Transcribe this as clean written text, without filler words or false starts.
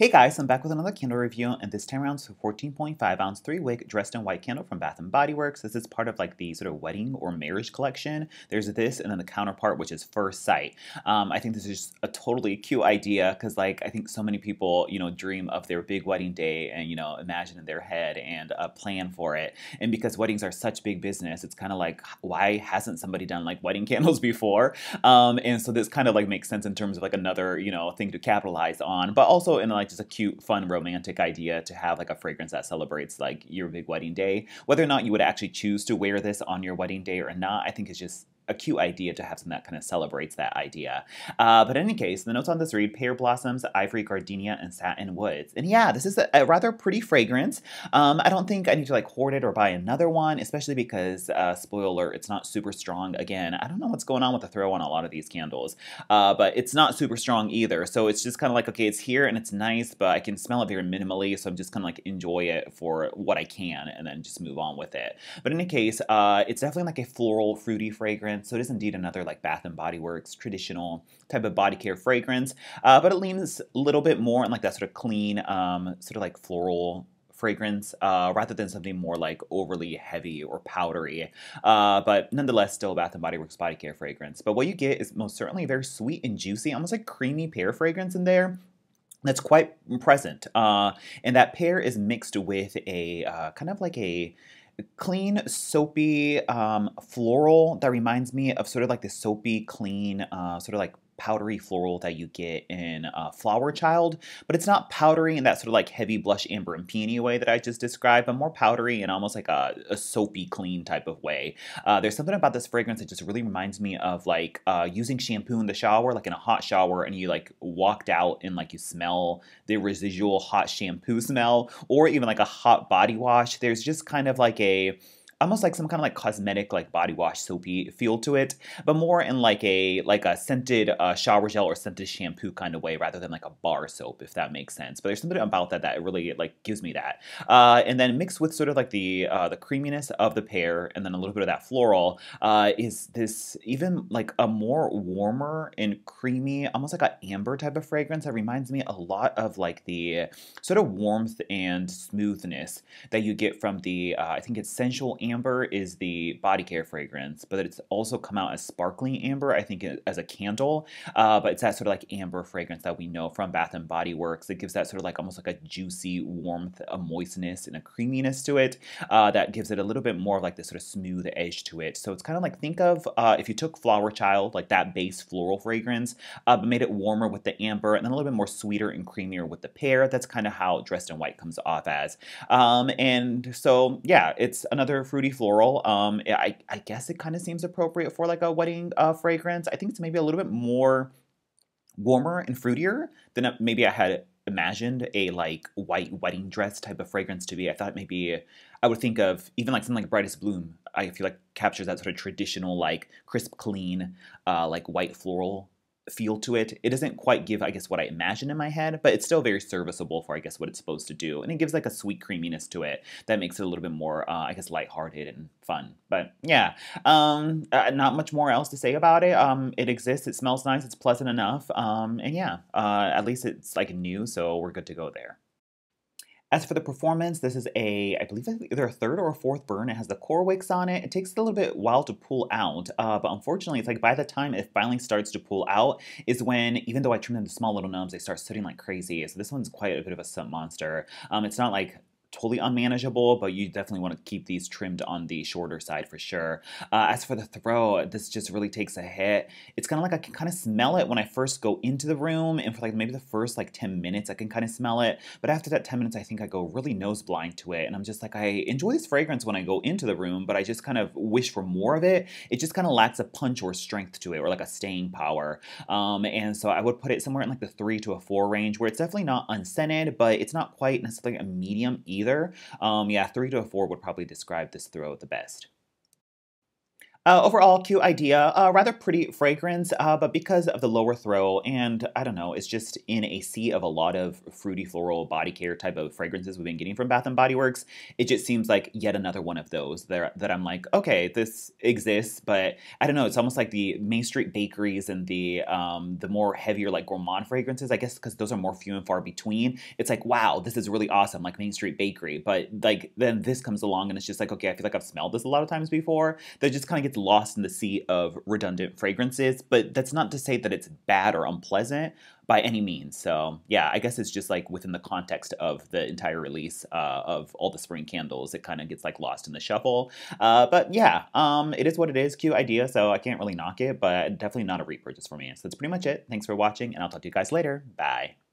Hey guys, I'm back with another candle review, and this time around it's a 14.5 ounce 3-wick dressed in white candle from Bath& Body Works. This is part of like the sort of wedding or marriage collection. There's this and then the counterpart, which is First Sight. I think this is just a totally cute idea because like I think so many people, dream of their big wedding day and, imagine in their head and plan for it. And because weddings are such big business, it's kind of like, why hasn't somebody done like wedding candles before? And so this kind of like makes sense in terms of like another, thing to capitalize on, but also in like just a cute, fun, romantic idea to have like a fragrance that celebrates like your big wedding day. Whether or not you would actually choose to wear this on your wedding day or not, I think it's just a cute idea to have something that kind of celebrates that idea. But in any case, the notes on this read pear blossoms, ivory gardenia, and satin woods. And yeah, this is a rather pretty fragrance. I don't think I need to like hoard it or buy another one, especially because, spoiler alert, it's not super strong. Again, I don't know what's going on with the throw on a lot of these candles, but it's not super strong either. So it's just kind of like, okay, it's here and it's nice, but I can smell it very minimally. So I'm just kind of like enjoy it for what I can and then just move on with it. But in any case, it's definitely like a floral, fruity fragrance. So it is indeed another like Bath and Body Works traditional type of body care fragrance, but it leans a little bit more on like that sort of clean, sort of like floral fragrance rather than something more like overly heavy or powdery, but nonetheless still Bath and Body Works body care fragrance. But what you get is most certainly very sweet and juicy, almost like creamy pear fragrance in there that's quite present. And that pear is mixed with a kind of like a clean, soapy floral that reminds me of sort of like the soapy, clean, sort of like powdery floral that you get in Flower Child, but it's not powdery in that sort of like heavy blush amber and peony way that I just described, but more powdery and almost like a soapy clean type of way. There's something about this fragrance that just really reminds me of like using shampoo in the shower, like in a hot shower, and you like walked out and like you smell the residual hot shampoo smell, or even like a hot body wash. There's just kind of like a almost like some kind of like cosmetic like body wash soapy feel to it, but more in like a scented shower gel or scented shampoo kind of way rather than like a bar soap, if that makes sense. But there's something about that that really like gives me that, and then mixed with sort of like the creaminess of the pear and then a little bit of that floral, is this even like a more warmer and creamy, almost like an amber type of fragrance that reminds me a lot of like the sort of warmth and smoothness that you get from the I think it's Sensual Amber is the body care fragrance, but it's also come out as Sparkling Amber, I think, as a candle. But it's that sort of like amber fragrance that we know from Bath and Body Works. It gives that sort of like almost like a juicy warmth, a moistness, and a creaminess to it that gives it a little bit more of like this sort of smooth edge to it. So it's kind of like, think of if you took Flower Child, like that base floral fragrance, but made it warmer with the amber and then a little bit more sweeter and creamier with the pear. That's kind of how Dressed in White comes off as. And so, yeah, it's another fruity floral. I guess it kind of seems appropriate for like a wedding fragrance. I think it's maybe a little bit more warmer and fruitier than maybe I had imagined a like white wedding dress type of fragrance to be. I thought maybe I would think of even like something like Brightest Bloom. I feel like captures that sort of traditional like crisp, clean, like white floral feel to it. It doesn't quite give, I guess, what I imagined in my head, but it's still very serviceable for, I guess, what it's supposed to do. And it gives like a sweet creaminess to it that makes it a little bit more, I guess, lighthearted and fun. But yeah, not much more else to say about it. It exists, it smells nice, it's pleasant enough. And yeah, at least it's like new, so we're good to go there. As for the performance, this is I believe it's either a third or a fourth burn. It has the core wicks on it. It takes a little bit while to pull out, but unfortunately, it's like by the time it finally starts to pull out is when, even though I trim them to small little nubs, they start sooting like crazy. So this one's quite a bit of a scent monster. It's not like totally unmanageable, but you definitely want to keep these trimmed on the shorter side for sure. As for the throw, this just really takes a hit. It's kind of like I can kind of smell it when I first go into the room, and for like maybe the first like 10 minutes I can kind of smell it, but after that 10 minutes I think I go really nose blind to it, and I'm just like, I enjoy this fragrance when I go into the room, but I just kind of wish for more of it. It just kind of lacks a punch or strength to it, or like a staying power, and so I would put it somewhere in like the 3 to a 4 range, where it's definitely not unscented, but it's not quite necessarily a medium either. Yeah, 3 to a 4 would probably describe this throw the best. Overall, cute idea. Rather pretty fragrance, but because of the lower throw, and I don't know, it's just in a sea of a lot of fruity floral body care type of fragrances we've been getting from Bath and Body Works. It just seems like yet another one of those that I'm like, okay, this exists, but I don't know. It's almost like the Main Street bakeries and the more heavier like gourmand fragrances. I guess because those are more few and far between. It's like, wow, this is really awesome, like Main Street Bakery. But like then this comes along and it's just like, okay, I feel like I've smelled this a lot of times before. That just kind of gets lost in the sea of redundant fragrances. But that's not to say that it's bad or unpleasant by any means. So yeah, I guess it's just like within the context of the entire release of all the spring candles, it kind of gets like lost in the shuffle. But yeah, it is what it is. Cute idea, so I can't really knock it, but definitely not a repurchase for me. So that's pretty much it. Thanks for watching, and I'll talk to you guys later. Bye.